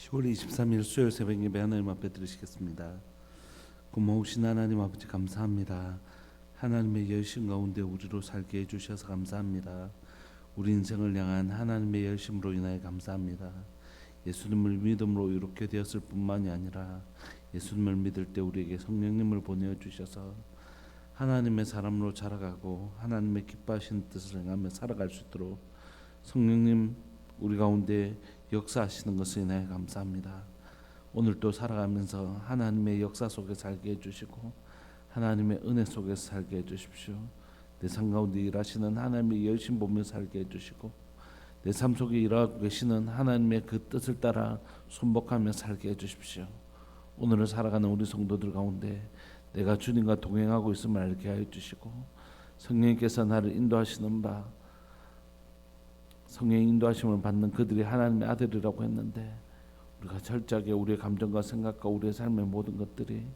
10월 23일 수요일 새벽 예배 하나님 앞에 드리시겠습니다. 고마우신 하나님 아버지 감사합니다. 하나님의 열심 가운데 우리로 살게 해주셔서 감사합니다. 우리 인생을 향한 하나님의 열심으로 인하여 감사합니다. 예수님을 믿음으로 이렇게 되었을 뿐만이 아니라 예수님을 믿을 때 우리에게 성령님을 보내주셔서 하나님의 사람으로 자라가고 하나님의 기뻐하시는 뜻을 행하며 살아갈 수 있도록 성령님 우리 가운데 역사하시는 것을 인하여 감사합니다. 오늘도 살아가면서 하나님의 역사 속에 살게 해주시고 하나님의 은혜 속에서 살게 해주십시오. 내 삶 가운데 일하시는 하나님의 열심 보며 살게 해주시고 내 삶 속에 일하고 계시는 하나님의 그 뜻을 따라 순복하며 살게 해주십시오. 오늘을 살아가는 우리 성도들 가운데 내가 주님과 동행하고 있음을 알게 하여 주시고 성령님께서 나를 인도하시는 바 성령의 인도하심을 받는 그들이 하나님의 아들이라고 했는데 우리가 철저하게 우리의 감정과 생각과 우리의 삶의 모든 것들이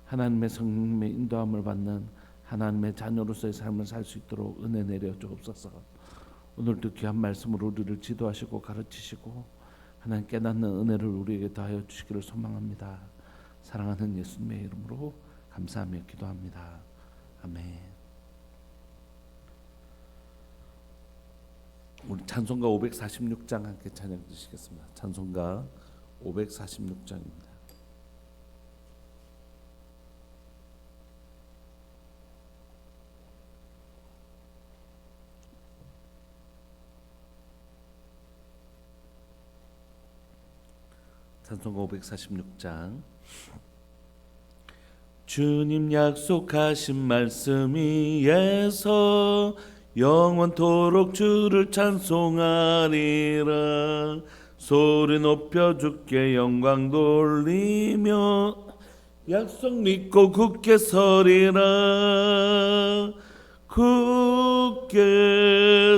하나님의 성령님의 인도함을 받는 하나님의 자녀로서의 삶을 살 수 있도록 은혜 내려 주옵소서. 오늘도 귀한 말씀으로 우리를 지도하시고 가르치시고 하나님 깨닫는 은혜를 우리에게 더하여 주시기를 소망합니다. 사랑하는 예수님의 이름으로 감사하며 기도합니다. 아멘. 우리 찬송가 546장 함께 찬양 드리시겠습니다. 찬송가 546장입니다. 찬송가 546장. 주님 약속하신 말씀 위에서 영원토록 주를 찬송하리라. 소리 높여 주께 영광 돌리며 약속 믿고 굳게 서리라. 굳게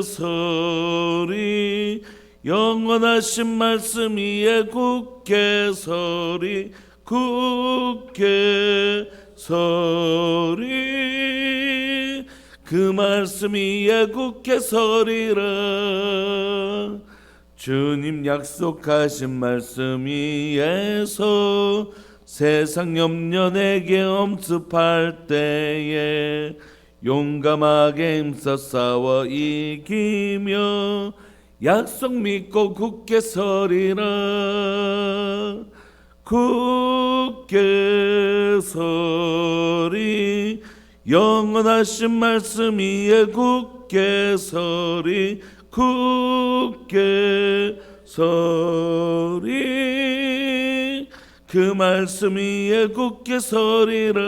서리 영원하신 말씀 위에 굳게 서리. 굳게 서리 그 말씀 위에 굳게 서리라. 주님 약속하신 말씀 위에서 세상 염려 내게 엄습할 때에 용감하게 힘써 싸워 이기며 약속 믿고 굳게 서리라. 굳게 서리 영원하신 말씀 위에 굳게 서리. 굳게 서리 그 말씀 위에 굳게 서리라.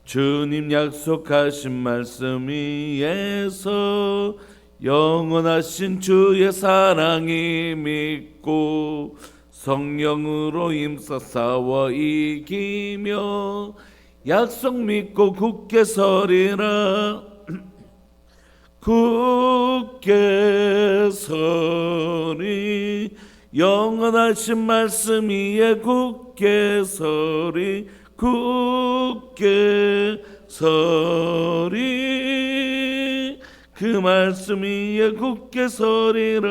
주님 약속하신 말씀 위에서 영원하신 주의 사랑이 믿고 성령으로 힘써 싸워 이기며 약속 믿고 굳게 서리라. 굳게 서리 영원하신 말씀 위에 굳게 서리. 굳게 서리 그 말씀 위에 굳게 서리라.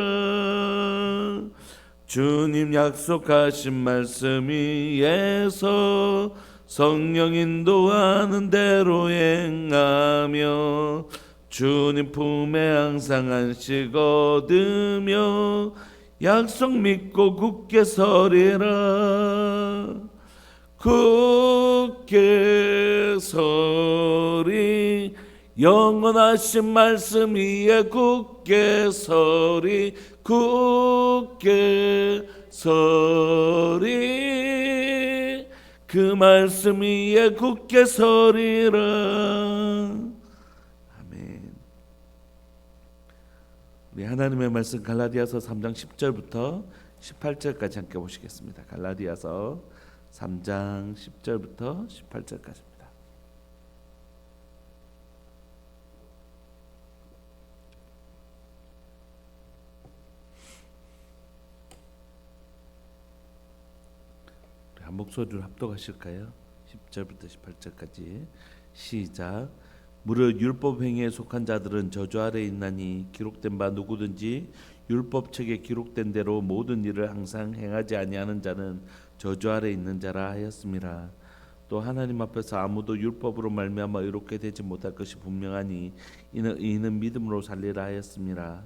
주님 약속하신 말씀 위에서 성령 인도하는 대로 행하며 주님 품에 항상 안식 얻으며 약속 믿고 굳게 서리라. 굳게 서리 영원하신 말씀 위에 굳게 서리. 굳게 서리 그 말씀 위에 굳게 서리라. 아멘. 우리 하나님의 말씀 갈라디아서 3장 10절부터 18절까지 함께 보시겠습니다. 갈라디아서 3장 10절부터 18절까지입니다. 한 목소리로 합독하실까요? 10절부터 18절까지 시작. 무릇 율법 행위에 속한 자들은 저주 아래 있나니 기록된 바 누구든지 율법책에 기록된 대로 모든 일을 항상 행하지 아니하는 자는 저주 아래 있는 자라 하였습니다. 또 하나님 앞에서 아무도 율법으로 말미암아 의롭게 되지 못할 것이 분명하니 이는 믿음으로 살리라 하였습니다.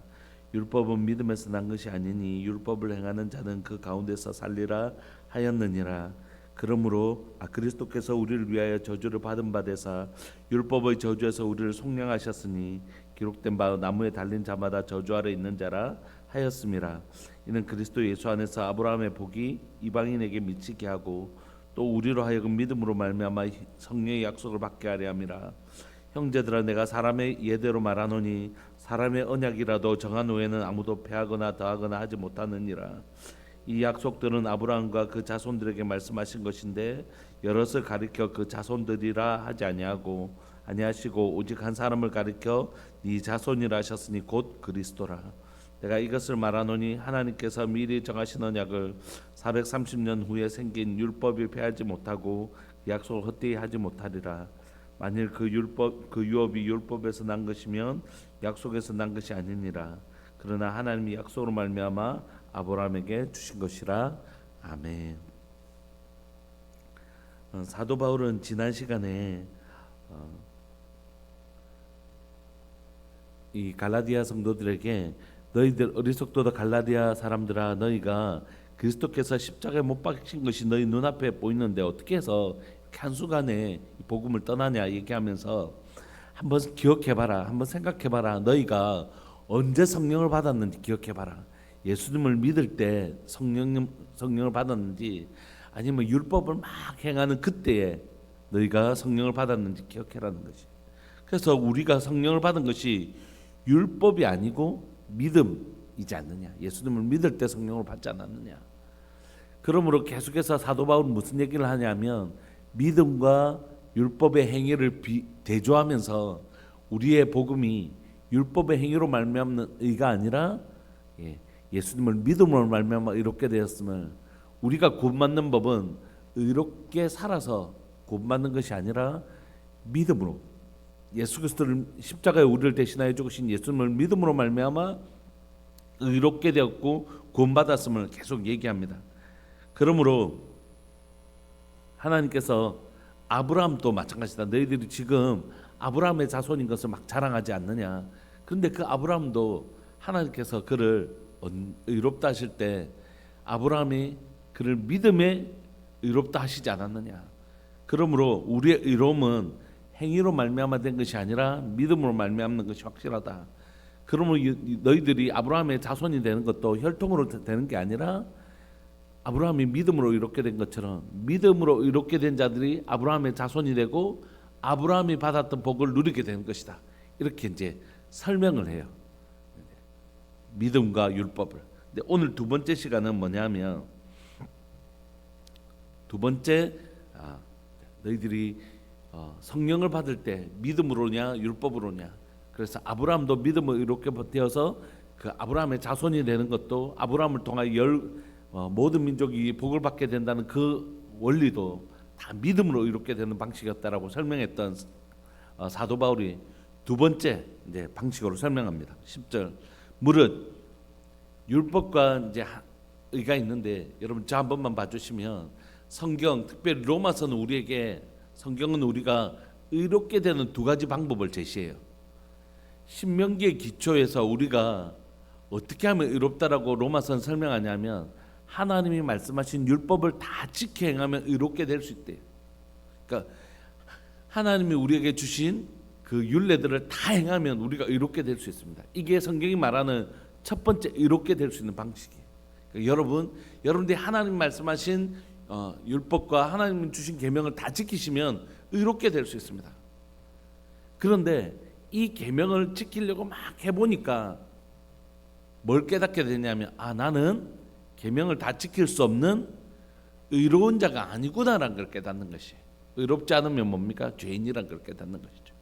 율법은 믿음에서 난 것이 아니니 율법을 행하는 자는 그 가운데서 살리라 하였느니라. 그러므로 그리스도께서 우리를 위하여 저주를 받은 바 되사 율법의 저주에서 우리를 속량하셨으니 기록된 바 나무에 달린 자마다 저주 아래 있는 자라 하였습니다. 이는 그리스도 예수 안에서 아브라함의 복이 이방인에게 미치게 하고 또 우리로 하여금 믿음으로 말미암아 성령의 약속을 받게 하려 함이라. 형제들아, 내가 사람의 예대로 말하노니 사람의 언약이라도 정한 후에는 아무도 패하거나 더하거나 하지 못하느니라. 이 약속들은 아브라함과 그 자손들에게 말씀하신 것인데 여럿을 가리켜 그 자손들이라 하지 아니하시고 오직 한 사람을 가리켜 네 자손이라 하셨으니 곧 그리스도라. 내가 이것을 말하노니 하나님께서 미리 정하신 언약을 430년 후에 생긴 율법이 폐하지 못하고 약속을 헛되이 하지 못하리라. 만일 그 유업이 율법에서 난 것이면 약속에서 난 것이 아니니라. 그러나 하나님이 약속으로 말미암아 아브라함에게 주신 것이라. 아멘. 사도 바울은 지난 시간에 이 갈라디아 성도들에게 너희들 어리석도다 갈라디아 사람들아, 너희가 그리스도께서 십자가에 못 박힌 것이 너희 눈앞에 보이는데 어떻게 해서 이렇게 한순간에 복음을 떠나냐 얘기하면서 한번 기억해봐라, 한번 생각해봐라. 너희가 언제 성령을 받았는지 기억해봐라. 예수님을 믿을 때 성령을 받았는지 아니면 율법을 막 행하는 그때에 너희가 성령을 받았는지 기억해라는 것이. 그래서 우리가 성령을 받은 것이 율법이 아니고 믿음이지 않느냐. 예수님을 믿을 때 성령을 받지 않았느냐. 그러므로 계속해서 사도 바울은 무슨 얘기를 하냐면 믿음과 율법의 행위를 대조하면서 우리의 복음이 율법의 행위로 말미암는 의가 아니라 예수님을 믿음으로 말미암아 의롭게 되었음을, 우리가 구원받는 법은 의롭게 살아서 구원받는 것이 아니라 믿음으로, 예수 그리스도를 십자가에 우리를 대신하여 죽으신 예수님을 믿음으로 말미암아 의롭게 되었고 구원받았음을 계속 얘기합니다. 그러므로 하나님께서 아브라함도 마찬가지다. 너희들이 지금 아브라함의 자손인 것을 막 자랑하지 않느냐. 그런데 그 아브라함도 하나님께서 그를 의롭다 하실 때 아브라함이 그를 믿음에 의롭다 하시지 않았느냐. 그러므로 우리의 의로움은 행위로 말미암아 된 것이 아니라 믿음으로 말미암는 것이 확실하다. 그러므로 너희들이 아브라함의 자손이 되는 것도 혈통으로 되는 게 아니라 아브라함이 믿음으로 의롭게 된 것처럼 믿음으로 의롭게 된 자들이 아브라함의 자손이 되고 아브라함이 받았던 복을 누리게 되는 것이다. 이렇게 이제 설명을 해요. 믿음과 율법을. 근데 오늘 두 번째 시간은 뭐냐면 두 번째 너희들이 성령을 받을 때 믿음으로냐 율법으로냐. 그래서 아브라함도 믿음으로 이렇게 되어서 그 아브라함의 자손이 되는 것도 아브라함을 통하여 모든 민족이 복을 받게 된다는 그 원리도 다 믿음으로 이렇게 되는 방식이었다라고 설명했던 사도 바울이 두 번째 이제 방식으로 설명합니다. 10절 무릇 율법과 이제 의가 있는데 여러분 저 한 번만 봐주시면 성경 특별히 로마서는 우리에게 성경은 우리가 의롭게 되는 두 가지 방법을 제시해요. 신명기의 기초에서 우리가 어떻게 하면 의롭다라고 로마서는 설명하냐면 하나님이 말씀하신 율법을 다 지켜 행하면 의롭게 될 수 있대요. 그러니까 하나님이 우리에게 주신 그 율례들을 다 행하면 우리가 의롭게 될 수 있습니다. 이게 성경이 말하는 첫 번째 의롭게 될 수 있는 방식이에요. 그러니까 여러분들이 하나님 말씀하신 율법과 하나님 주신 계명을 다 지키시면 의롭게 될 수 있습니다. 그런데 이 계명을 지키려고 막 해보니까 뭘 깨닫게 되냐면 나는 계명을 다 지킬 수 없는 의로운 자가 아니구나라는 걸 깨닫는 것이. 의롭지 않으면 뭡니까? 죄인이라는 걸 깨닫는 것이죠.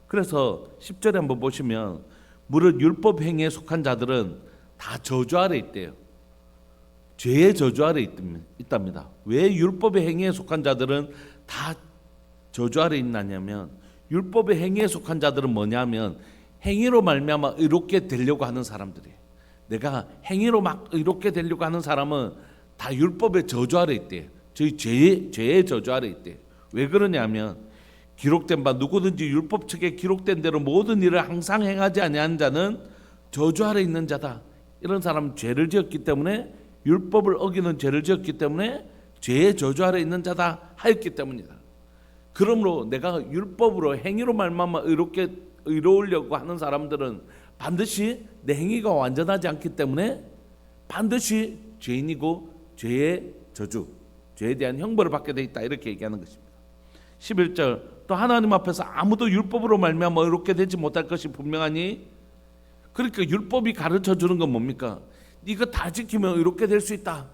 그래서 10절에 한번 보시면 무릇 율법 행위에 속한 자들은 다 저주 아래 있대요. 죄의 저주 아래 있답니다. 왜 율법의 행위에 속한 자들은 다 저주 아래 있느냐면 율법의 행위에 속한 자들은 뭐냐면 행위로 말미암아 의롭게 되려고 하는 사람들이에요. 내가 행위로 막 의롭게 되려고 하는 사람은 다 율법의 저주 아래 있대. 저희 죄의 저주 아래 있대. 왜 그러냐면 기록된 바 누구든지 율법 책에 기록된 대로 모든 일을 항상 행하지 아니하는 자는 저주 아래 있는 자다. 이런 사람은 죄를 지었기 때문에, 율법을 어기는 죄를 지었기 때문에 죄의 저주 아래 있는 자다 하였기 때문이다. 그러므로 내가 율법으로 행위로 말미암아 의로우려고 하는 사람들은 반드시 내 행위가 완전하지 않기 때문에 반드시 죄인이고 죄의 저주, 죄에 대한 형벌을 받게 돼 있다, 이렇게 얘기하는 것입니다. 11절 또 하나님 앞에서 아무도 율법으로 말미암아 의롭게 되지 못할 것이 분명하니, 그러니까 율법이 가르쳐 주는 건 뭡니까? 이거 다 지키면 의롭게 될 수 있다.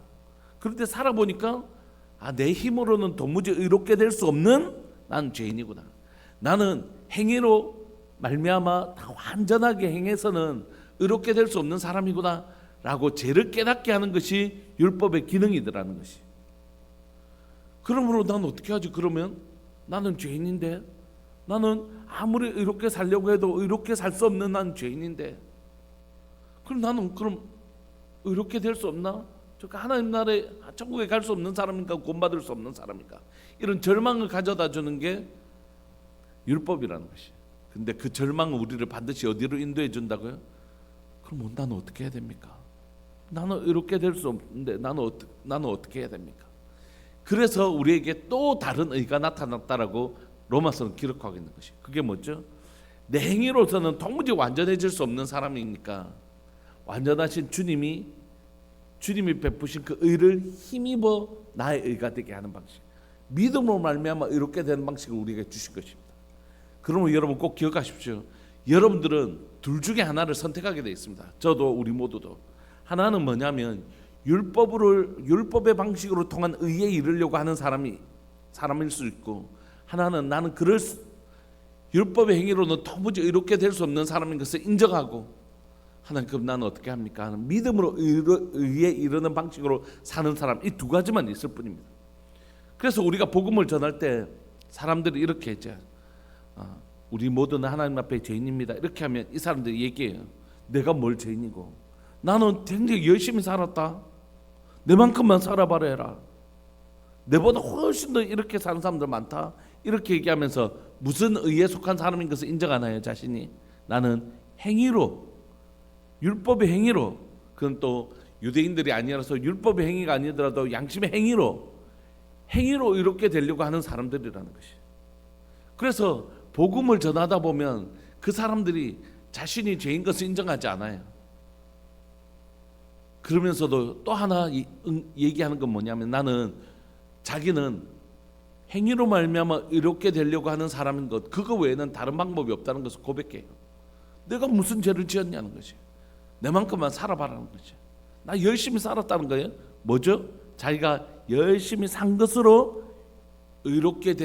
그런데 살아보니까 내 힘으로는 도무지 의롭게 될 수 없는 난 죄인이구나. 나는 행위로 말미암아 다 완전하게 행해서는 의롭게 될 수 없는 사람이구나 라고 죄를 깨닫게 하는 것이 율법의 기능이더라는 것이. 그러므로 난 어떻게 하지? 그러면 나는 죄인인데, 나는 아무리 의롭게 살려고 해도 의롭게 살 수 없는 난 죄인인데, 그럼 나는 의롭게 될 수 없나? 하나님 나라에 천국에 갈 수 없는 사람인가, 구원받을 수 없는 사람인가, 이런 절망을 가져다 주는 게 율법이라는 것이. 근데 그 절망은 우리를 반드시 어디로 인도해 준다고요? 그럼 나는 어떻게 해야 됩니까? 나는 의롭게 될 수 없는데 나는 어떻게 해야 됩니까? 그래서 우리에게 또 다른 의가 나타났다라고 로마서는 기록하고 있는 것이. 그게 뭐죠? 내 행위로서는 도무지 완전해질 수 없는 사람이니까 완전하신 주님이 베푸신 그 의를 힘입어 나의 의가 되게 하는 방식, 믿음으로 말미암아 의롭게 되는 방식을 우리에게 주신 것입니다. 그러면 여러분 꼭 기억하십시오. 여러분들은 둘 중에 하나를 선택하게 되어 있습니다. 저도 우리 모두도. 하나는 뭐냐면 율법의 방식으로 통한 의에 이르려고 하는 사람일 수 있고, 하나는 나는 율법의 행위로는 도무지 의롭게 될 수 없는 사람인 것을 인정하고, 하나님 그럼 나는 어떻게 합니까? 믿음으로 의에 이르는 방식으로 사는 사람, 이 두 가지만 있을 뿐입니다. 그래서 우리가 복음을 전할 때 사람들이 이렇게 했죠. 우리 모두는 하나님 앞에 죄인입니다. 이렇게 하면 이 사람들이 얘기해요. 내가 뭘 죄인이고, 나는 굉장히 열심히 살았다. 내만큼만 살아봐라 해라. 내보다 훨씬 더 이렇게 사는 사람들 많다. 이렇게 얘기하면서 무슨 의에 속한 사람인 것을 인정하나요, 자신이? 나는 행위로, 율법의 행위로, 그건 또 유대인들이 아니라서 율법의 행위가 아니더라도 양심의 행위로 이렇게 되려고 하는 사람들이라는 것이. 그래서 복음을 전하다 보면 그 사람들이 자신이 죄인 것을 인정하지 않아요. 그러면서도 또 하나 얘기하는 건 뭐냐면, 자기는 행위로 말미암아 이렇게 되려고 하는 사람인 것, 그거 외에는 다른 방법이 없다는 것을 고백해요. 내가 무슨 죄를 지었냐는 것이. 내만큼만 살아봐라는 것이. 나 열심히 살았다는 거예요. 뭐죠? 자기가 열심히 산 것으로 의롭게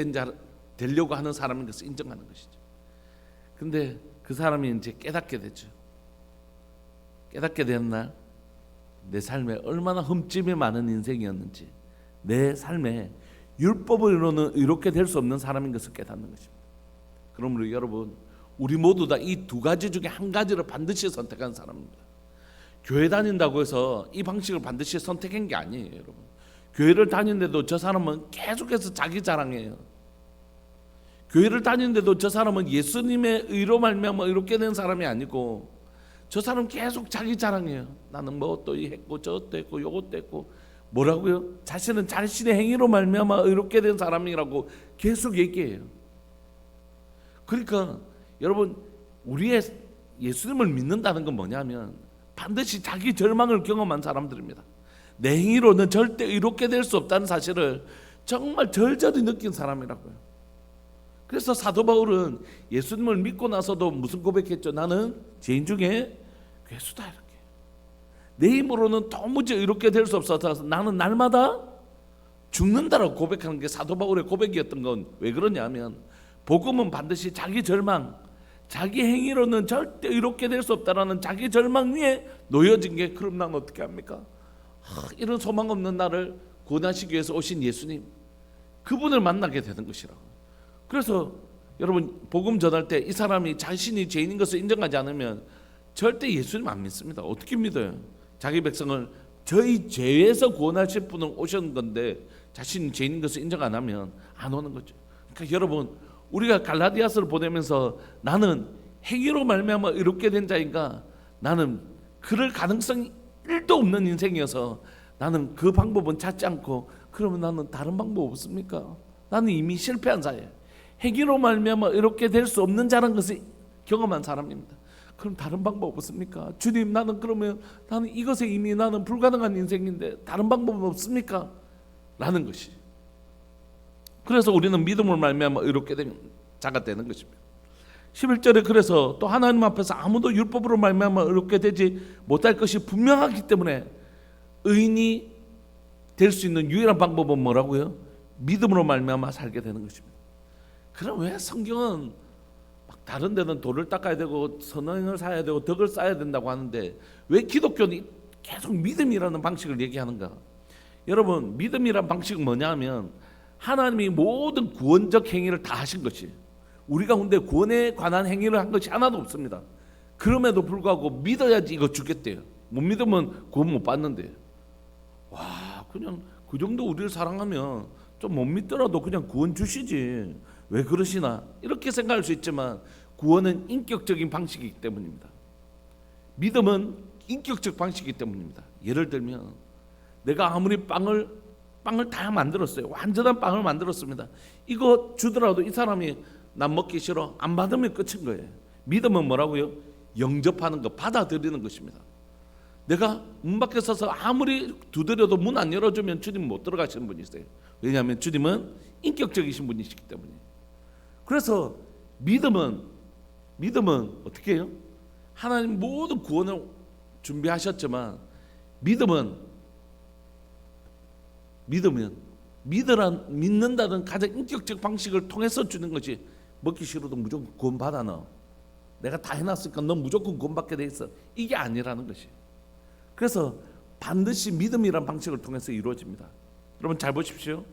되려고 하는 사람인 것을 인정하는 것이죠. 근데 그 사람이 이제 깨닫게 되죠. 깨닫게 되는 날, 내 삶에 얼마나 흠집이 많은 인생이었는지, 내 삶에 율법으로는 이렇게 될 수 없는 사람인 것을 깨닫는 것입니다. 그러므로 여러분, 우리 모두 다 이 두 가지 중에 한 가지를 반드시 선택한 사람입니다. 교회 다닌다고 해서 이 방식을 반드시 선택한 게 아니에요, 여러분. 교회를 다니는데도 저 사람은 계속해서 자기 자랑해요. 교회를 다니는데도 저 사람은 예수님의 의로 말미암아 이렇게 된 사람이 아니고, 저 사람 계속 자기 자랑해요. 나는 뭐 또 했고 저것도 했고 요것도 했고, 뭐라고요? 자신은 자신의 행위로 말미암아 이렇게 된 사람이라고 계속 얘기해요. 그러니까 여러분, 우리의 예수님을 믿는다는 건 뭐냐면 반드시 자기 절망을 경험한 사람들입니다. 내 행위로는 절대 이렇게 될 수 없다는 사실을 정말 절절히 느낀 사람이라고요. 그래서 사도 바울은 예수님을 믿고 나서도 무슨 고백했죠? 나는 죄인 중에 괴수다, 이렇게. 내 힘으로는 도무지 이렇게 될 수 없어서 나는 날마다 죽는다라고 고백하는 게 사도 바울의 고백이었던 건 왜 그러냐면, 복음은 반드시 자기 절망, 자기 행위로는 절대 이렇게 될 수 없다라는 자기 절망 위에 놓여진 게, 그럼 난 어떻게 합니까? 이런 소망 없는 나를 구원하시기 위해서 오신 예수님, 그분을 만나게 되는 것이라고. 그래서 여러분, 복음 전할 때 이 사람이 자신이 죄인인 것을 인정하지 않으면 절대 예수님 안 믿습니다. 어떻게 믿어요? 자기 백성을 저희 죄에서 구원하실 분은 오신 건데 자신이 죄인 것을 인정 안 하면 안 오는 거죠. 그러니까 여러분, 우리가 갈라디아서를 보내면서 나는 행위로 말미암아 의롭게 된 자인가, 나는 그럴 가능성이 1도 없는 인생이어서 나는 그 방법은 찾지 않고, 그러면 나는 다른 방법 없습니까? 나는 이미 실패한 자예요. 행위로 말미암아 의롭게 될 수 없는 자라는 것을 경험한 사람입니다. 그럼 다른 방법 없습니까? 주님, 나는 그러면 나는 이것에 이미 나는 불가능한 인생인데 다른 방법은 없습니까? 라는 것이. 그래서 우리는 믿음을 말미암아 의롭게 된 자가 되는 것입니다. 11절에 그래서 또 하나님 앞에서 아무도 율법으로 말미암아 의롭게 되지 못할 것이 분명하기 때문에 의인이 될 수 있는 유일한 방법은 뭐라고요? 믿음으로 말미암아 살게 되는 것입니다. 그럼 왜 성경은 막 다른 데는 돌을 닦아야 되고 선행을 쌓아야 되고 덕을 쌓아야 된다고 하는데 왜 기독교는 계속 믿음이라는 방식을 얘기하는가? 여러분, 믿음이란 방식은 뭐냐면 하나님이 모든 구원적 행위를 다 하신 것이, 우리 가운데 구원에 관한 행위를 한 것이 하나도 없습니다. 그럼에도 불구하고 믿어야지 이거 주겠대요. 못 믿으면 구원 못 받는데. 와, 그냥 그 정도 우리를 사랑하면 좀 못 믿더라도 그냥 구원 주시지 왜 그러시나, 이렇게 생각할 수 있지만 구원은 인격적인 방식이기 때문입니다. 믿음은 인격적 방식이기 때문입니다. 예를 들면 내가 아무리 빵을 다 만들었어요. 완전한 빵을 만들었습니다. 이거 주더라도 이 사람이 난 먹기 싫어, 안 받으면 끝인 거예요. 믿음은 뭐라고요? 영접하는 것, 받아들이는 것입니다. 내가 문 밖에 서서 아무리 두드려도 문 안 열어주면 주님 못 들어가시는 분이세요. 왜냐하면 주님은 인격적이신 분이시기 때문에. 그래서 믿음은 어떻게 해요? 하나님 모든 구원을 준비하셨지만 믿는다는 가장 인격적 방식을 통해서 주는 것이, 먹기 싫어도 무조건 구원 받아, 너 내가 다 해놨으니까 너 무조건 구원 받게 돼 있어, 이게 아니라는 것이. 그래서 반드시 믿음이란 방식을 통해서 이루어집니다. 여러분 잘 보십시오.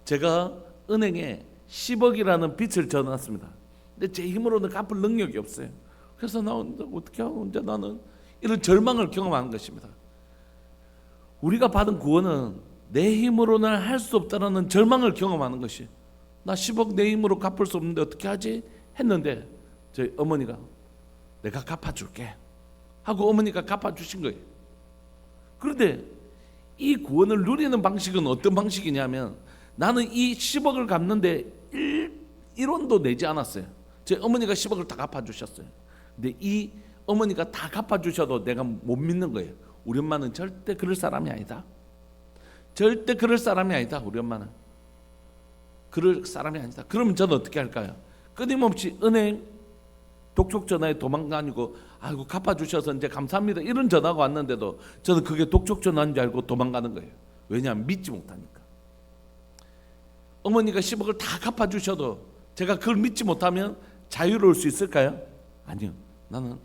제가 은행에 10억이라는 빚을 져놨습니다. 근데 제 힘으로는 갚을 능력이 없어요. 그래서 나 어떻게 하고 이제 나는 이런 절망을 경험하는 것입니다. 우리가 받은 구원은 내 힘으로는 할 수 없다라는 절망을 경험하는 것이, 나 10억 내 힘으로 갚을 수 없는데 어떻게 하지? 했는데 저희 어머니가 내가 갚아줄게 하고 어머니가 갚아주신 거예요. 그런데 이 구원을 누리는 방식은 어떤 방식이냐면, 나는 이 10억을 갚는데 1원도 내지 않았어요. 제 어머니가 10억을 다 갚아주셨어요. 근데 이 어머니가 다 갚아주셔도 내가 못 믿는 거예요. 우리 엄마는 절대 그럴 사람이 아니다. 절대 그럴 사람이 아니다. 우리 엄마는 그럴 사람이 아니다. 그러면 저는 어떻게 할까요? 끊임없이 은행 독촉 전화에 도망다니고, 아이고 갚아주셔서 이제 감사합니다 이런 전화가 왔는데도 저는 그게 독촉 전화인 줄 알고 도망가는 거예요. 왜냐하면 믿지 못하니까. 어머니가 10억을 다 갚아주셔도 제가 그걸 믿지 못하면 자유로울 수 있을까요? 아니요. 나는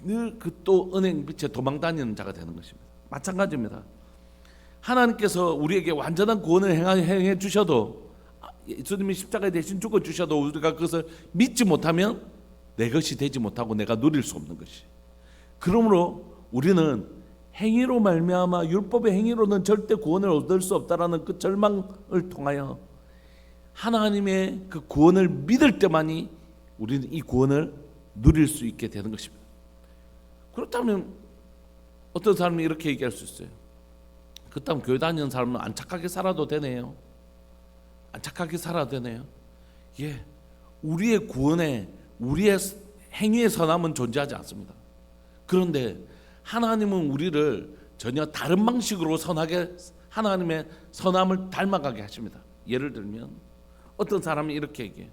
늘 그 또 은행 빛에 도망다니는 자가 되는 것입니다. 마찬가지입니다. 하나님께서 우리에게 완전한 구원을 행해 주셔도, 예수님이 십자가에 대신 죽어 주셔도 우리가 그것을 믿지 못하면 내 것이 되지 못하고 내가 누릴 수 없는 것이. 그러므로 우리는 행위로 말미암아, 율법의 행위로는 절대 구원을 얻을 수 없다라는 그 절망을 통하여 하나님의 그 구원을 믿을 때만이 우리는 이 구원을 누릴 수 있게 되는 것입니다. 그렇다면 어떤 사람이 이렇게 얘기할 수 있어요. 그렇다면 교회 다니는 사람은 안 착하게 살아도 되네요. 안 착하게 살아도 되네요. 예, 우리의 구원에 우리의 행위의 선함은 존재하지 않습니다. 그런데 하나님은 우리를 전혀 다른 방식으로 선하게, 하나님의 선함을 닮아가게 하십니다. 예를 들면 어떤 사람이 이렇게 얘기해.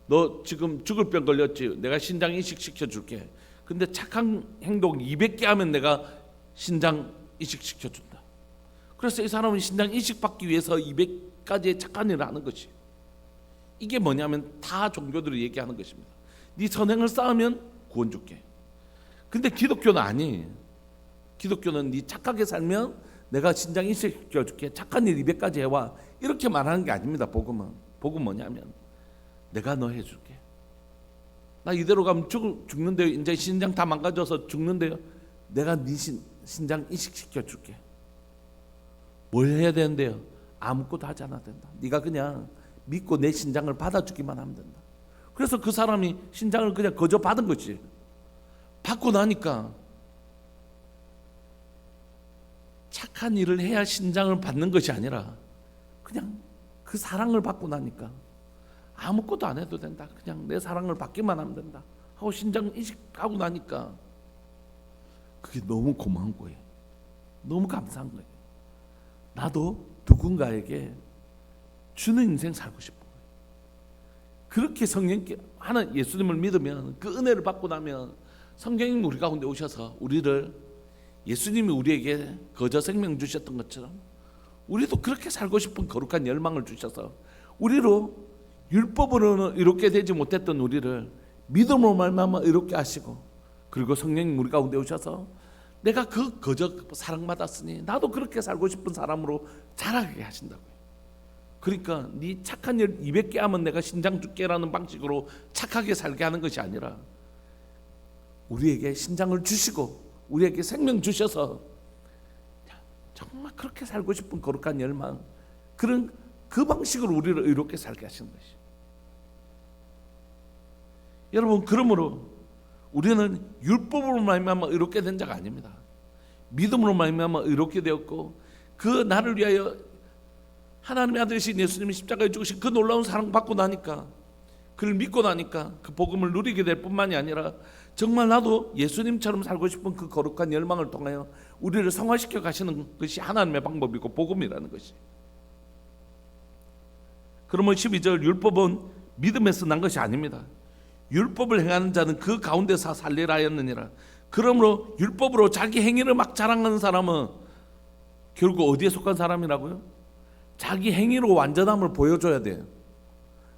너 지금 죽을 병 걸렸지? 내가 신장 이식 시켜줄게. 근데 착한 행동 200개 하면 내가 신장 이식 시켜준다. 그래서 이 사람은 신장 이식 받기 위해서 200가지의 착한 일을 하는 것이. 이게 뭐냐면 다 종교들이 얘기하는 것입니다. 네 선행을 쌓으면 구원 줄게. 근데 기독교는 아니에요. 기독교는 네 착하게 살면 내가 신장 이식 시켜줄게. 착한 일 200가지 해와. 이렇게 말하는 게 아닙니다. 복음은 뭐냐면 내가 너 해줄게. 나 이대로 가면 죽는데요. 이제 신장 다 망가져서 죽는데요. 내가 네 신장 이식시켜 줄게. 뭘 해야 되는데요? 아무것도 하지 않아도 된다. 네가 그냥 믿고 내 신장을 받아주기만 하면 된다. 그래서 그 사람이 신장을 그냥 거저 받은 거지. 받고 나니까 착한 일을 해야 신장을 받는 것이 아니라 그냥 그 사랑을 받고 나니까 아무것도 안 해도 된다. 그냥 내 사랑을 받기만 하면 된다 하고 신장 이식하고 나니까 그게 너무 고마운 거예요. 너무 감사한 거예요. 나도 누군가에게 주는 인생 살고 싶은 거예요. 그렇게 성령께 하나 예수님을 믿으면 그 은혜를 받고 나면 성령님 우리 가운데 오셔서 우리를 예수님이 우리에게 거저 생명 주셨던 것처럼 우리도 그렇게 살고 싶은 거룩한 열망을 주셔서 우리로 율법으로는 이롭게 되지 못했던 우리를 믿음으로 말미암아 이롭게 하시고, 그리고 성령님 우리 가운데 오셔서 내가 그 거저 사랑받았으니 나도 그렇게 살고 싶은 사람으로 자라게 하신다고요. 그러니까 네 착한 일 200개 하면 내가 신장 줄게라는 방식으로 착하게 살게 하는 것이 아니라 우리에게 신장을 주시고 우리에게 생명 주셔서 정말 그렇게 살고 싶은 거룩한 열망, 그런 그 방식으로 우리를 의롭게 살게 하시는 것이. 여러분, 그러므로 우리는 율법으로 말미암아 의롭게 된 자가 아닙니다. 믿음으로 말미암아 의롭게 되었고, 그 나를 위하여 하나님의 아들이신 예수님이 십자가에 죽으신 그 놀라운 사랑 받고 나니까, 그를 믿고 나니까 그 복음을 누리게 될 뿐만이 아니라 정말 나도 예수님처럼 살고 싶은 그 거룩한 열망을 통하여 우리를 성화시켜 가시는 것이 하나님의 방법이고 복음이라는 것이. 그러면 12절, 율법은 믿음에서 난 것이 아닙니다. 율법을 행하는 자는 그 가운데서 살리라 하였느니라. 그러므로 율법으로 자기 행위를 막 자랑하는 사람은 결국 어디에 속한 사람이라고요? 자기 행위로 완전함을 보여줘야 돼요.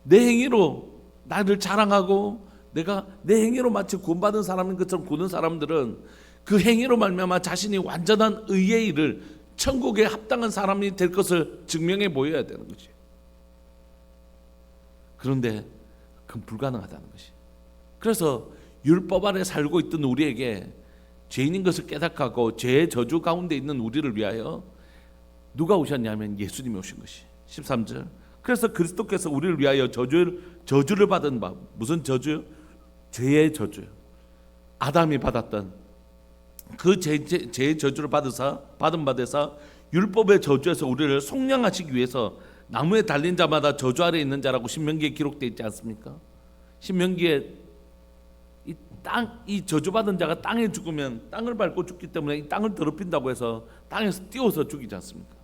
내 행위로 나를 자랑하고 내가 내 행위로 마치 구원받은 사람인 것처럼 구는 사람들은 그 행위로 말미암아 자신이 완전한 의의 일을, 천국에 합당한 사람이 될 것을 증명해 보여야 되는 거지. 그런데 그건 불가능하다는 것이. 그래서 율법 아래 살고 있던 우리에게 죄인인 것을 깨닫고 죄의 저주 가운데 있는 우리를 위하여 누가 오셨냐면 예수님이 오신 것이. 13절, 그래서 그리스도께서 우리를 위하여 저주를 받은 바, 무슨 저주요? 죄의 저주요. 아담이 받았던 그 죄의 저주를 받은 바 되사 율법의 저주에서 우리를 속량하시기 위해서 나무에 달린 자마다 저주 아래 있는 자라고 신명기에 기록되어 있지 않습니까? 신명기에 이 저주받은 자가 땅에 죽으면 땅을 밟고 죽기 때문에 이 땅을 더럽힌다고 해서 땅에서 띄워서 죽이지 않습니까?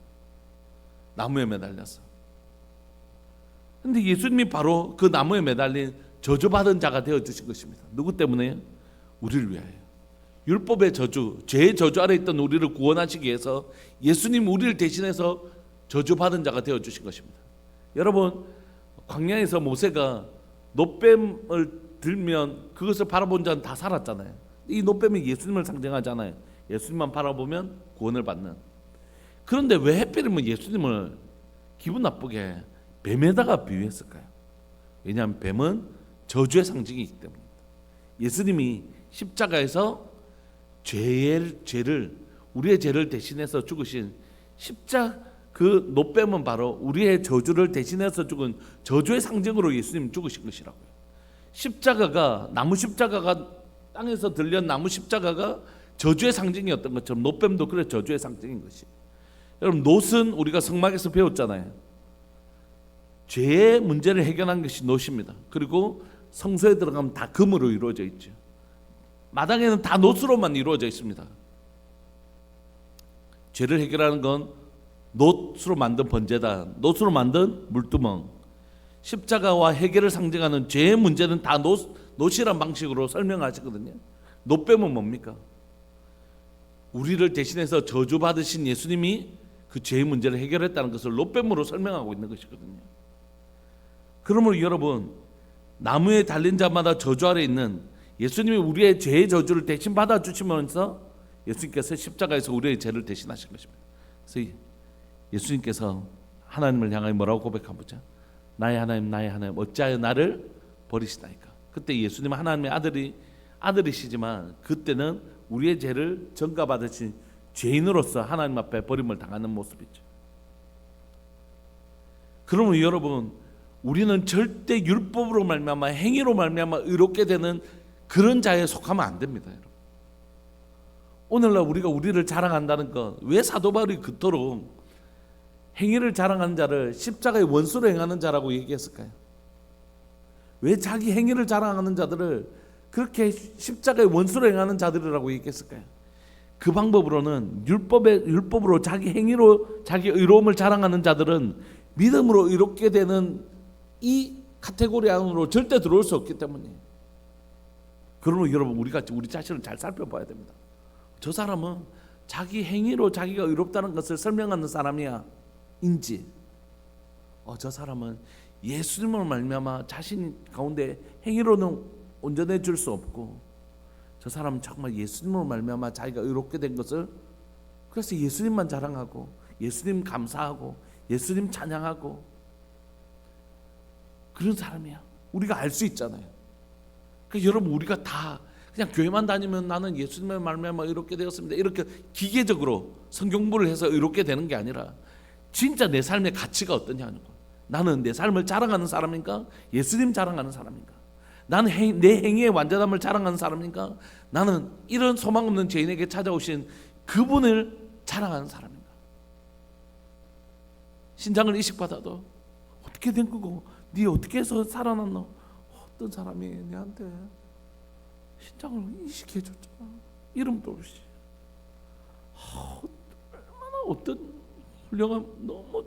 나무에 매달려서. 근데 예수님이 바로 그 나무에 매달린 저주받은 자가 되어주신 것입니다. 누구 때문에요? 우리를 위하여. 율법의 저주, 죄의 저주 아래 있던 우리를 구원하시기 위해서 예수님 우리를 대신해서 저주받은 자가 되어주신 것입니다. 여러분, 광야에서 모세가 놋뱀을 들면 그것을 바라본 자는 다 살았잖아요. 이 놋뱀이 예수님을 상징하잖아요. 예수님만 바라보면 구원을 받는. 그런데 왜 하필이면 예수님을 기분 나쁘게 뱀에다가 비유했을까요? 왜냐하면 뱀은 저주의 상징이기 때문입니다. 예수님이 십자가에서 우리의 죄를 대신해서 죽으신 그 놋뱀은 바로 우리의 저주를 대신해서 죽은 저주의 상징으로 예수님 죽으신 것이라고요. 나무 십자가가 땅에서 들려 나무 십자가가 저주의 상징이었던 것처럼 놋뱀도 그래 저주의 상징인 것이. 여러분, 놋은 우리가 성막에서 배웠잖아요. 죄의 문제를 해결한 것이 놋입니다. 그리고 성소에 들어가면 다 금으로 이루어져 있죠. 마당에는 다 놋으로만 이루어져 있습니다. 죄를 해결하는 건 놋으로 만든 번제단, 놋으로 만든 물두멍. 십자가와 해결을 상징하는 죄의 문제는 다 놋이란 방식으로 설명하시거든요. 놋뱀은 뭡니까? 우리를 대신해서 저주받으신 예수님이 그 죄의 문제를 해결했다는 것을 놋뱀으로 설명하고 있는 것이거든요. 그러므로 여러분, 나무에 달린 자마다 저주 아래 있는 예수님이 우리의 죄의 저주를 대신 받아주시면서 예수님께서 십자가에서 우리의 죄를 대신하신 것입니다. 그래서 예수님께서 하나님을 향하여 뭐라고 고백하보자? 나의 하나님, 나의 하나님, 어찌하여 나를 버리시나이까? 그때 예수님은 하나님의 아들이시지만 그때는 우리의 죄를 전가받으신 죄인으로서 하나님 앞에 버림을 당하는 모습이죠. 그러면 여러분, 우리는 절대 율법으로 말미암아 행위로 말미암아 의롭게 되는 그런 자에 속하면 안 됩니다. 여러분. 오늘날 우리가 우리를 자랑한다는 것, 왜 사도 바울이 그토록 행위를 자랑하는 자를 십자가의 원수로 행하는 자라고 얘기했을까요? 왜 자기 행위를 자랑하는 자들을 그렇게 십자가의 원수로 행하는 자들이라고 얘기했을까요? 그 방법으로는 율법으로 자기 행위로 자기 의로움을 자랑하는 자들은 믿음으로 의롭게 되는 이 카테고리 안으로 절대 들어올 수 없기 때문이에요. 그러면 여러분, 우리가 우리 자신을 잘 살펴봐야 됩니다. 저 사람은 자기 행위로 자기가 의롭다는 것을 설명하는 사람이야 인지, 저 사람은 예수님을 말미암아 자신 가운데 행위로는 온전해 줄 수 없고, 저 사람은 정말 예수님을 말미암아 자기가 의롭게 된 것을, 그래서 예수님만 자랑하고 예수님 감사하고 예수님 찬양하고 그런 사람이야. 우리가 알 수 있잖아요. 그러니까 여러분, 우리가 다 그냥 교회만 다니면 나는 예수님을 말미암아 의롭게 되었습니다, 이렇게 기계적으로 성경부를 해서 의롭게 되는 게 아니라 진짜 내 삶의 가치가 어떠냐는 거. 나는 내 삶을 자랑하는 사람인가? 예수님 자랑하는 사람인가? 나는 내 행위의 완전함을 자랑하는 사람인가? 나는 이런 소망 없는 죄인에게 찾아오신 그분을 자랑하는 사람인가? 신장을 이식받아도 어떻게 된 거고, 네 어떻게 해서 살아났노? 어떤 사람이 내한테 신장을 이식해 줬잖아, 이름도 없이. 얼마나 어떤 훌륭한, 너무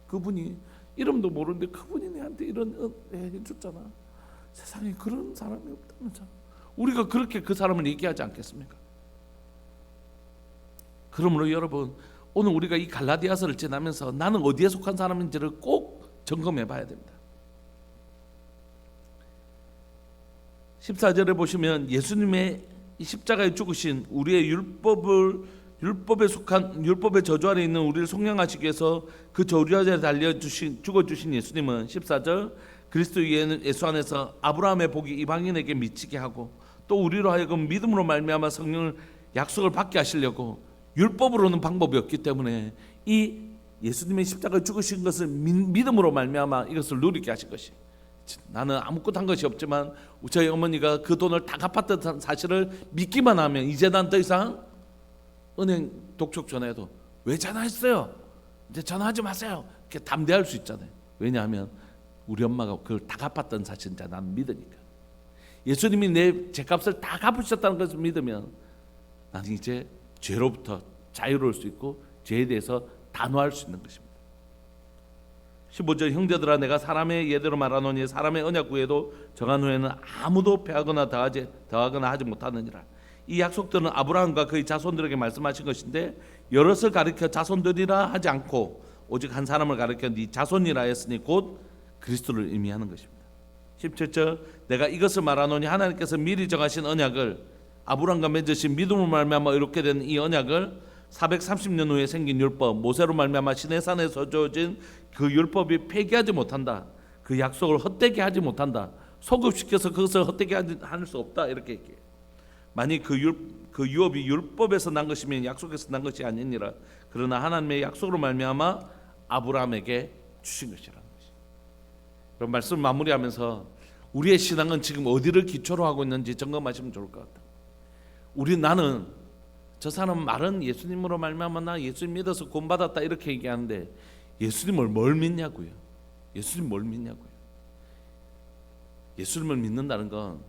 그분이 이름도 모르는데 그분이 내한테 이런 해줬잖아. 세상에 그런 사람이 없다면서 우리가 그렇게 그 사람을 얘기하지 않겠습니까? 그러므로 여러분, 오늘 우리가 이 갈라디아서를 지나면서 나는 어디에 속한 사람인지를 꼭 점검해 봐야 됩니다. 14절에 보시면 예수님의 십자가에 죽으신 우리의 율법의 저주 아래 있는 우리를 속량하시기 위해서 그 저주자에 달려 죽어주신 예수님은 14절, 그리스도 예수 안에서 아브라함의 복이 이방인에게 미치게 하고 또 우리로 하여금 믿음으로 말미암아 성령을 약속을 받게 하시려고, 율법으로는 방법이 없기 때문에 이 예수님의 십자가에 죽으신 것을 믿음으로 말미암아 이것을 누리게 하신 것이, 나는 아무것도 한 것이 없지만 저희 어머니가 그 돈을 다 갚았던 사실을 믿기만 하면 이제 난 더 이상 은행 독촉 전화해도 왜 전화했어요? 이제 전화하지 마세요, 이렇게 담대할 수 있잖아요. 왜냐하면 우리 엄마가 그걸 다 갚았던 사실을 난 믿으니까. 예수님이 내 죄값을 다 갚으셨다는 것을 믿으면 나는 이제 죄로부터 자유로울 수 있고 죄에 대해서 단호할 수 있는 것입니다. 15절, 형제들아 내가 사람의 예대로 말하노니 사람의 언약 구에도 정한 후에는 아무도 패하거나 더하거나 하지 못하느니라. 이 약속들은 아브라함과 그의 자손들에게 말씀하신 것인데 여럿을 가리켜 자손들이라 하지 않고 오직 한 사람을 가리켜 네 자손이라 했으니 곧 그리스도를 의미하는 것입니다. 17절, 내가 이것을 말하노니 하나님께서 미리 정하신 언약을, 아브라함과 맺으신 믿음으로 말미암아 이렇게 된 이 언약을 430년 후에 생긴 율법 모세로 말미암아 시내산에서 주어진 그 율법이 폐기하지 못한다. 그 약속을 헛되게 하지 못한다. 소급시켜서 그것을 헛되게 할 수 없다, 이렇게 얘기해요. 만약 그 유업이 율법에서 난 것이면 약속에서 난 것이 아니니라. 그러나 하나님의 약속으로 말미암아 아브라함에게 주신 것이라는 것이. 그런 말씀 마무리하면서 우리의 신앙은 지금 어디를 기초로 하고 있는지 점검하시면 좋을 것 같다. 나는 저 사람 말은 예수님으로 말미암아 나 예수님 믿어서 구원받았다 이렇게 얘기하는데 예수님을 뭘 믿냐고요? 예수님 뭘 믿냐고요? 예수님을 믿는다는 건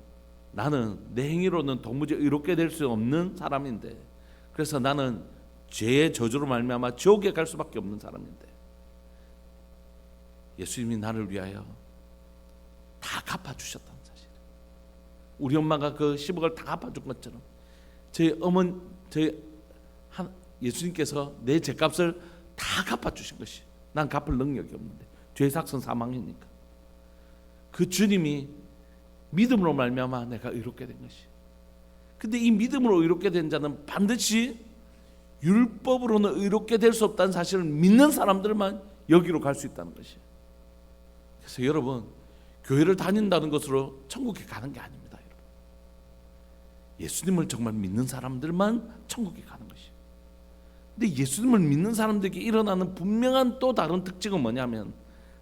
나는 내 행위로는 도무지 의롭게 될 수 없는 사람인데, 그래서 나는 죄의 저주로 말미암아 지옥에 갈 수밖에 없는 사람인데 예수님이 나를 위하여 다 갚아주셨다는 사실. 우리 엄마가 그 10억을 다 갚아준 것처럼 예수님께서 내 죄값을 다 갚아주신 것이, 난 갚을 능력이 없는데 죄의 삭선 사망이니까 그 주님이 믿음으로 말미암아 내가 의롭게 된 것이. 근데 이 믿음으로 의롭게 된 자는 반드시 율법으로는 의롭게 될 수 없다는 사실을 믿는 사람들만 여기로 갈 수 있다는 것이. 그래서 여러분, 교회를 다닌다는 것으로 천국에 가는 게 아닙니다, 여러분. 예수님을 정말 믿는 사람들만 천국에 가는 것이에요. 근데 예수님을 믿는 사람들에게 일어나는 분명한 또 다른 특징은 뭐냐면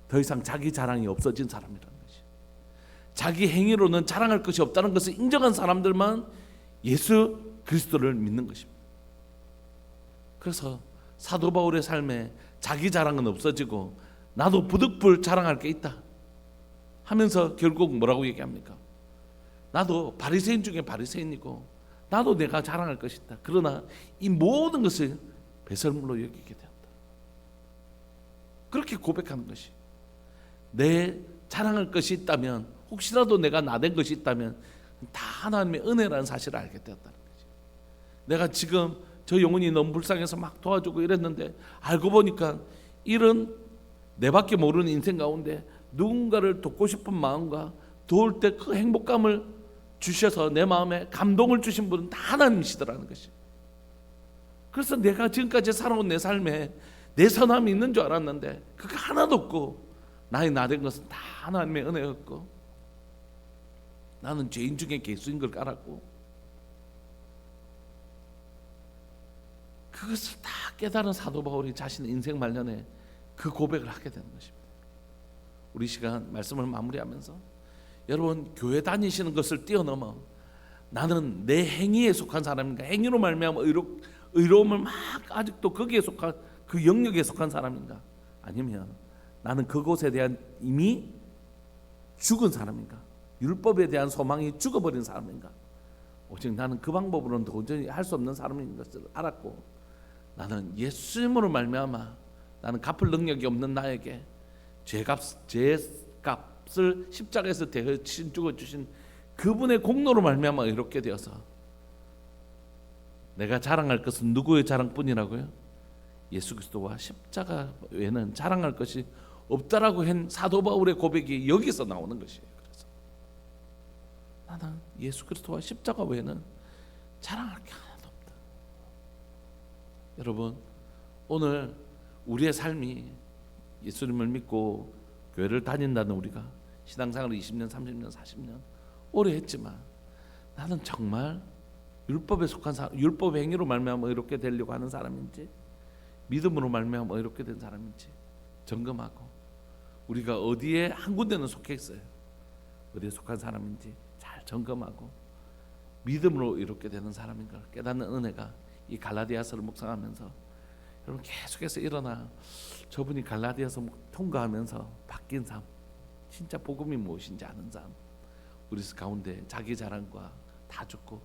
더 이상 자기 자랑이 없어진 사람이라는 것이에요. 자기 행위로는 자랑할 것이 없다는 것을 인정한 사람들만 예수 그리스도를 믿는 것입니다. 그래서 사도 바울의 삶에 자기 자랑은 없어지고 나도 부득불 자랑할 게 있다 하면서 결국 뭐라고 얘기합니까? 나도 바리새인 중에 바리새인이고 나도 내가 자랑할 것이 있다. 그러나 이 모든 것을 배설물로 여기게 되었다. 그렇게 고백하는 것이, 내 자랑할 것이 있다면, 혹시라도 내가 나댄 것이 있다면 다 하나님의 은혜라는 사실을 알게 되었다는 거지. 내가 지금 저 영혼이 너무 불쌍해서 막 도와주고 이랬는데 알고 보니까 이런 내밖에 모르는 인생 가운데 누군가를 돕고 싶은 마음과 도울 때 그 행복감을 주셔서 내 마음에 감동을 주신 분은 다 하나님이시더라는 것이. 그래서 내가 지금까지 살아온 내 삶에 내 선함이 있는 줄 알았는데 그거 하나도 없고 나의 나된 것은 다 하나님의 은혜였고 나는 죄인 중에 괴수인 걸 알았고 그것을 다 깨달은 사도 바울이 자신의 인생 말년에 그 고백을 하게 되는 것입니다. 우리 시간 말씀을 마무리하면서 여러분, 교회 다니시는 것을 뛰어넘어 나는 내 행위에 속한 사람인가, 행위로 말미암아 의로움을 막 아직도 거기에 속한 그 영역에 속한 사람인가, 아니면 나는 그곳에 대한 이미 죽은 사람인가, 율법에 대한 소망이 죽어버린 사람인가, 오직 나는 그 방법으로는 도저히 할 수 없는 사람인 것을 알았고 나는 예수님으로 말미암아 나는 갚을 능력이 없는 나에게 죄값을 십자가에서 대신 죽어주신 그분의 공로로 말미암아 이렇게 되어서 내가 자랑할 것은 누구의 자랑뿐이라고요? 예수 그리스도와 십자가 외에는 자랑할 것이 없다라고 한 사도 바울의 고백이 여기서 나오는 것이에요. 그래서 나는 예수 그리스도와 십자가 외에는 자랑할 게 하나도 없다. 여러분, 오늘 우리의 삶이 예수님을 믿고 교회를 다닌다는 우리가 신앙생활을 20년, 30년, 40년 오래 했지만 나는 정말 율법에 속한 사람, 율법 행위로 말미암아 이렇게 되려고 하는 사람인지 믿음으로 말미암아 이렇게 된 사람인지 점검하고 우리가 어디에 한 군데는 속해 있어요. 어디에 속한 사람인지 잘 점검하고 믿음으로 이렇게 되는 사람인 걸 깨닫는 은혜가 이 갈라디아서를 묵상하면서 여러분 계속해서 일어나 저분이 갈라디아서 통과하면서 바뀐 삶, 진짜 복음이 무엇인지 아는 삶, 우리 가운데 자기 자랑과 다 죽고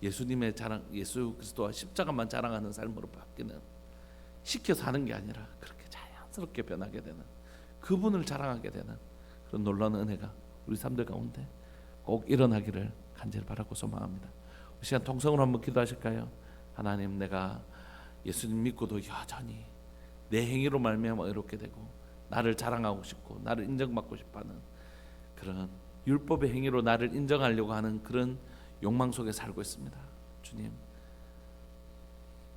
예수님의 자랑, 예수 그리스도와 십자가만 자랑하는 삶으로 바뀌는, 시켜서 하는 게 아니라 그렇게 자연스럽게 변하게 되는, 그분을 자랑하게 되는 그런 놀라운 은혜가 우리 삶들 가운데 꼭 일어나기를 간절히 바라고 소망합니다. 이 시간 통성으로 한번 기도하실까요? 하나님, 내가 예수님 믿고도 여전히 내 행위로 말미암아 의롭게 되고 나를 자랑하고 싶고 나를 인정받고 싶어하는 그런 율법의 행위로 나를 인정하려고 하는 그런 욕망 속에 살고 있습니다. 주님,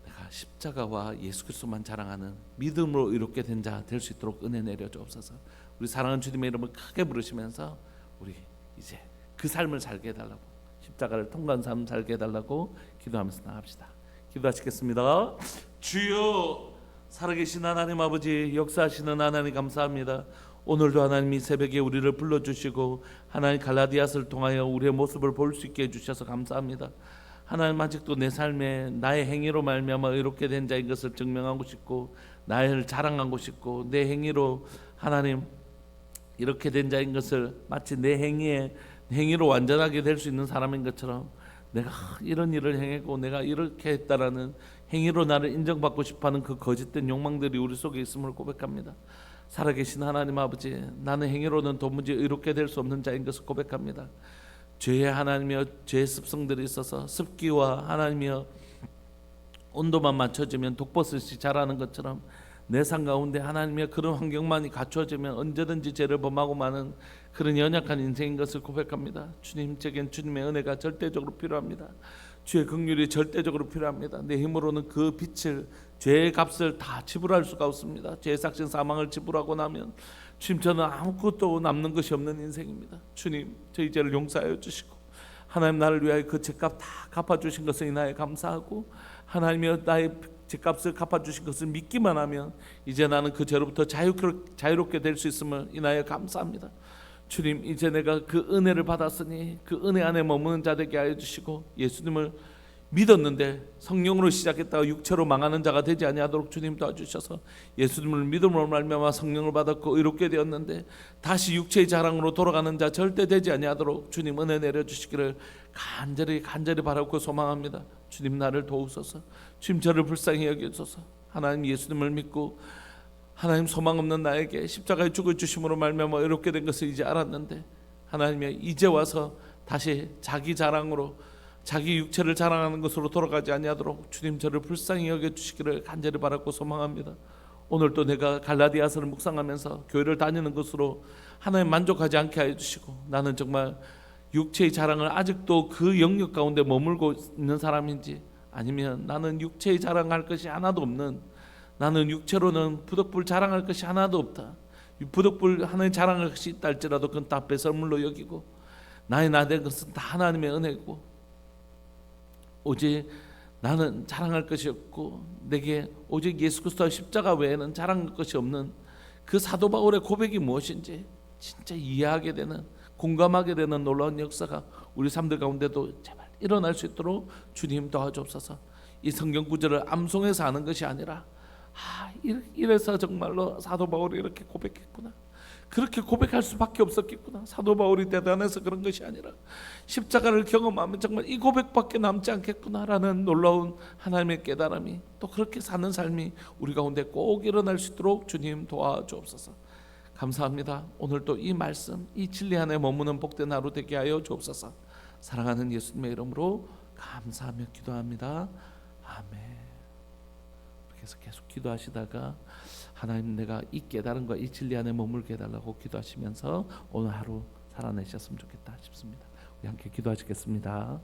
내가 십자가와 예수 그리스도만 자랑하는 믿음으로 의롭게 된 자 될 수 있도록 은혜 내려 주옵소서. 우리 사랑하는 주님의 이름을 크게 부르시면서 우리 이제 그 삶을 살게 해달라고, 십자가를 통과한 삶 살게 해달라고 기도하면서 나갑시다. 기도하시겠습니다. 주여, 살아계신 하나님 아버지, 역사하시는 하나님 감사합니다. 오늘도 하나님이 새벽에 우리를 불러주시고 하나님 갈라디아서를 통하여 우리의 모습을 볼 수 있게 해주셔서 감사합니다. 하나님, 아직도 내 삶에 나의 행위로 말미암아 의롭게 된 자인 것을 증명하고 싶고 나를 자랑하고 싶고 내 행위로 하나님 이렇게 된 자인 것을 마치 내 행위로 완전하게 될 수 있는 사람인 것처럼 내가 이런 일을 행했고 내가 이렇게 했다라는 행위로 나를 인정받고 싶어하는 그 거짓된 욕망들이 우리 속에 있음을 고백합니다. 살아계신 하나님 아버지, 나는 행위로는 도무지 의롭게 될 수 없는 자인 것을 고백합니다. 죄의 하나님이여, 죄의 습성들이 있어서 습기와 하나님이여 온도만 맞춰지면 독버섯이 자라는 것처럼 내 삶 가운데 하나님의 그런 환경만이 갖추어지면 언제든지 죄를 범하고 마는 그런 연약한 인생인 것을 고백합니다. 주님, 제겐 주님의 은혜가 절대적으로 필요합니다. 주의 긍휼이 절대적으로 필요합니다. 내 힘으로는 그 빛을 죄의 값을 다 지불할 수가 없습니다. 죄의 삭신 사망을 지불하고 나면 주님, 저는 아무것도 남는 것이 없는 인생입니다. 주님, 저희 죄를 용서하여 주시고 하나님 나를 위하여 그 죄값 다 갚아주신 것을 인하여 감사하고, 하나님이 나의 죄값을 갚아주신 것을 믿기만 하면 이제 나는 그 죄로부터 자유롭게 될 수 있음을 인하여 감사합니다. 주님, 이제 내가 그 은혜를 받았으니 그 은혜 안에 머무는 자 되게 하여 주시고, 예수님을 믿었는데 성령으로 시작했다가 육체로 망하는 자가 되지 아니하도록 주님 도와주셔서, 예수님을 믿음으로 말미암아 성령을 받았고 의롭게 되었는데 다시 육체의 자랑으로 돌아가는 자 절대 되지 아니하도록 주님 은혜 내려주시기를 간절히 바라고 소망합니다. 주님, 나를 도우소서. 주님, 저를 불쌍히 여겨주소서. 하나님, 예수님을 믿고 하나님 소망 없는 나에게 십자가에 죽어 주심으로 말미암아 의롭게 된 것을 이제 알았는데, 하나님이 이제 와서 다시 자기 자랑으로 자기 육체를 자랑하는 것으로 돌아가지 아니하도록 주님, 저를 불쌍히 여겨주시기를 간절히 바라고 소망합니다. 오늘 또 내가 갈라디아서를 묵상하면서 교회를 다니는 것으로 하나님 만족하지 않게 하여 주시고, 나는 정말 육체의 자랑을 아직도 그 영역 가운데 머물고 있는 사람인지, 아니면 나는 육체의 자랑할 것이 하나도 없는, 나는 육체로는 부득불 자랑할 것이 하나도 없다, 부득불 하나님 자랑할 것이 있다 할지라도 그건 다 배설물로 여기고, 나의 나된 것은 다 하나님의 은혜고, 오직 나는 자랑할 것이 없고 내게 오직 예수 그리스도의 십자가 외에는 자랑할 것이 없는 그 사도 바울의 고백이 무엇인지 진짜 이해하게 되는, 공감하게 되는 놀라운 역사가 우리 삶들 가운데도 제발 일어날 수 있도록 주님 도와주옵소서. 이 성경 구절을 암송해서 아는 것이 아니라, 이래서 정말로 사도 바울이 이렇게 고백했구나, 그렇게 고백할 수밖에 없었겠구나, 사도 바울이 대단해서 그런 것이 아니라 십자가를 경험하면 정말 이 고백밖에 남지 않겠구나라는 놀라운 하나님의 깨달음이, 또 그렇게 사는 삶이 우리 가운데 꼭 일어날 수 있도록 주님 도와주옵소서. 감사합니다. 오늘 또 이 말씀, 이 진리 안에 머무는 복된 하루 되게 하여 주옵소서. 사랑하는 예수님의 이름으로 감사하며 기도합니다. 아멘. 그래서 계속 기도하시다가 하나님, 내가 이 깨달음과 이 진리 안에 머물게 해달라고 기도하시면서 오늘 하루 살아내셨으면 좋겠다 싶습니다. 우리 함께 기도하시겠습니다.